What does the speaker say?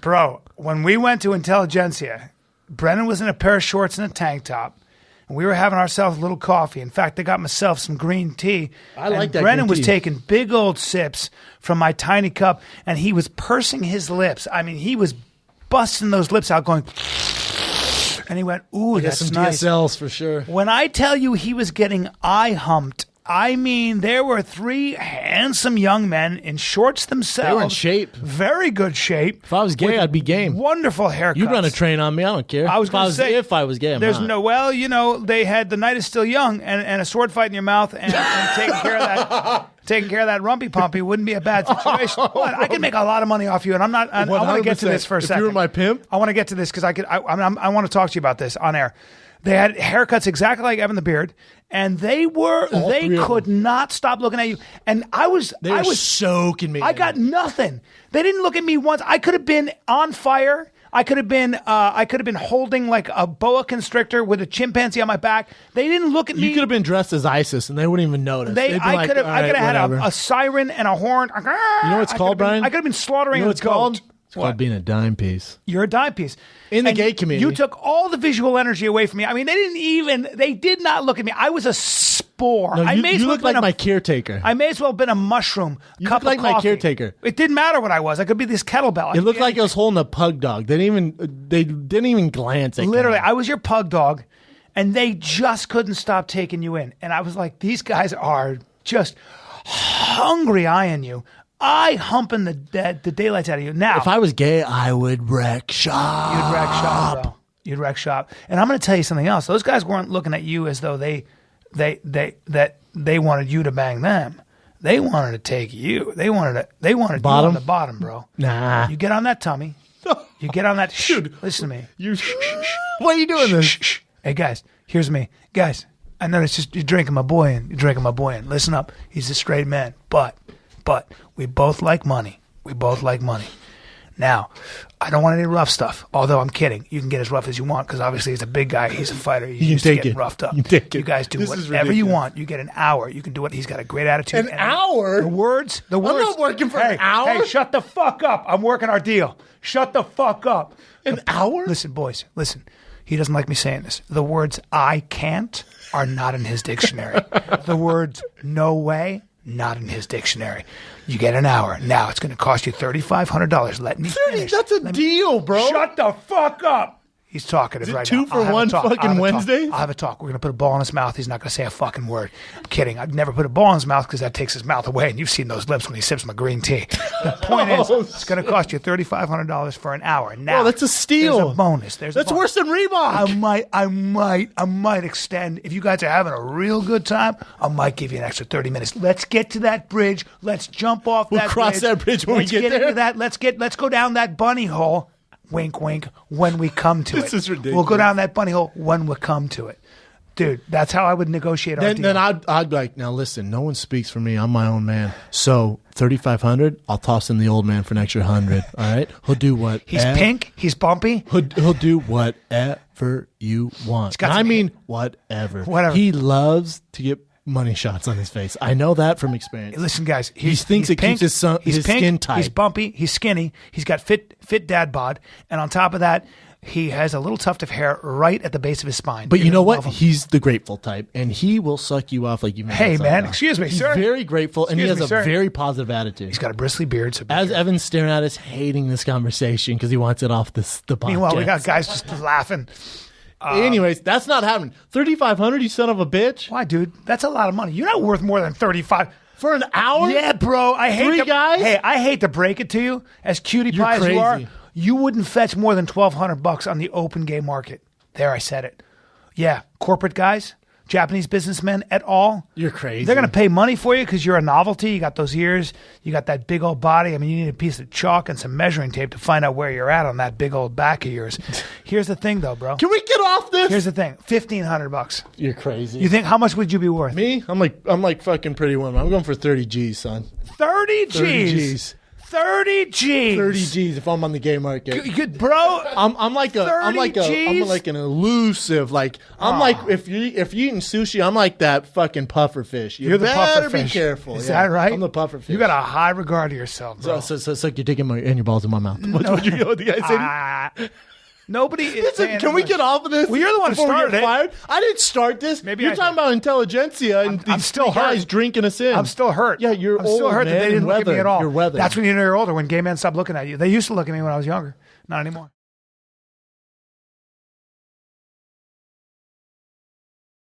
Bro, when we went to Intelligentsia, Brennan was in a pair of shorts and a tank top. And we were having ourselves a little coffee. In fact, I got myself some green tea. I like that. Brennan green was tea. taking big old sips from my tiny cup, and he was pursing his lips. I mean, he was busting those lips out going, and he went, ooh, that's some nice. DSLs for sure. When I tell you he was getting eye-humped, I mean, there were 3 handsome young men in shorts themselves. They were in shape. Very good shape. If I was gay, I'd be game. Wonderful haircuts. You'd run a train on me. I don't care. I was going to say, if I was gay, I'm there's not. no. Well, you know, they had The Night Is Still Young and a sword fight in your mouth and taking care of that. Taking care of that rumpy pumpy wouldn't be a bad situation. But I can make a lot of money off you, and I'm not. I want to get to this for a second. If you were my pimp, I want to get to this because I want to talk to you about this on air. They had haircuts exactly like Evan the Beard, and they could not stop looking at you. And I was soaking me. I got nothing. They didn't look at me once. I could have been on fire. I could have been holding like a boa constrictor with a chimpanzee on my back. They didn't look at me. You could have been dressed as ISIS, and they wouldn't even notice. I could have had a siren and a horn. You know what it's called, Brian? I could have been slaughtering. You know what it's called? It's What? called being a dime piece. You're a dime piece. In the gay community. You took all the visual energy away from me. I mean, they did not look at me. I was a spore. No, you look like my caretaker. I may as well have been a mushroom. You cup look like of coffee. my caretaker. It didn't matter what I was. I could be this kettlebell. It looked like I was holding a pug dog. They didn't even glance at Literally, me. I was your pug dog, and they just couldn't stop taking you in. And I was like, these guys are just hungry eyeing you. Humping the daylights out of you. Now, if I was gay, I would wreck shop. You'd wreck shop, bro. You'd wreck shop. And I'm going to tell you something else. Those guys weren't looking at you as though they wanted you to bang them. They wanted to take you. They wanted you on the bottom, bro. Nah. You get on that tummy. You get on that. Dude, listen to me. Why are you doing this? Shh. Hey guys, here's me. Guys, I know it's just you're drinking my boy in. You're drinking my boy in. Listen up. He's a straight man, but we both like money. We both like money. Now, I don't want any rough stuff. Although I'm kidding. You can get as rough as you want because obviously he's a big guy. He's a fighter. He's used to getting roughed up. You guys do whatever you want. You get an hour. You can do what. He's got a great attitude. An hour? The words. I'm not working for an hour. Hey, shut the fuck up. I'm working our deal. Shut the fuck up. An hour? Listen, boys. Listen. He doesn't like me saying this. The words "I can't" are not in his dictionary. The words "no way." Not in his dictionary. You get an hour. Now it's going to cost you $3,500. Let me finish. That's a deal, bro. Shut the fuck up. He's talkative right now. 2 for 1 fucking Wednesdays? I'll have a talk. We're going to put a ball in his mouth. He's not going to say a fucking word. I'm kidding. I'd never put a ball in his mouth because that takes his mouth away. And you've seen those lips when he sips my green tea. The point is, it's going to cost you $3,500 for an hour. Now, oh, that's a steal. There's a bonus. That's worse than Reebok. I might extend. If you guys are having a real good time, I might give you an extra 30 minutes. Let's get to that bridge. Let's jump off that bridge. We'll cross that bridge when we get there. Into that. Let's go down that bunny hole. Wink, wink, when we come to it. This is ridiculous. We'll go down that bunny hole when we come to it. Dude, that's how I would negotiate our deal. Then I'd be like, now listen, no one speaks for me. I'm my own man. So $3,500, I'll toss in the old man for an extra $100. All right? He'll do what. He's pink. He's bumpy. He'll do whatever you want. I mean, whatever. He loves to get money shots on his face. I know that from experience. Listen, guys. He thinks it keeps his skin tight. He's bumpy. He's skinny. He's got fit dad bod. And on top of that, he has a little tuft of hair right at the base of his spine. But you know what? He's the grateful type, and he will suck you off like you. Hey, man. Excuse me, sir. He's very grateful, and he has a very positive attitude. He's got a bristly beard. So as Evan's staring at us, hating this conversation because he wants it off the podcast. Meanwhile, we got guys just laughing. Anyways, that's not happening. $3,500, you son of a bitch. Why, dude? That's a lot of money. You're not worth more than $35 for an hour. Yeah, bro. I hate guys. Hey, I hate to break it to you, as cutie pie as you are. You wouldn't fetch more than $1,200 on the open gay market. There, I said it. Yeah, corporate guys, Japanese businessmen et al. You're crazy. They're going to pay money for you because you're a novelty. You got those ears. You got that big old body. I mean, you need a piece of chalk and some measuring tape to find out where you're at on that big old back of yours. Here's the thing, though, bro. Can we get off this? Here's the thing. $1,500. You're crazy. You think, how much would you be worth? Me? I'm like fucking Pretty Woman. I'm going for 30 G's, son. 30 G's. 30 G's. 30 G's if I'm on the gay market. Good, bro. I'm like an elusive, like, I'm like, if you're eating sushi, I'm like that fucking puffer fish. You're the puffer be fish. Careful. Is that right? I'm the puffer fish. You got a high regard to yourself, bro. So you're digging your balls in my mouth. What you what the guy said? Nobody is saying can we get off of this? Well, you're the one who started it. Fired? I didn't start this. Maybe you're talking about Intelligentsia and I'm these still guys hurt. drinking us in. I'm still hurt. Yeah, you're I'm old, still hurt man, that they didn't look at me at all. You're weathered. That's when you know you're older, when gay men stop looking at you. They used to look at me when I was younger. Not anymore.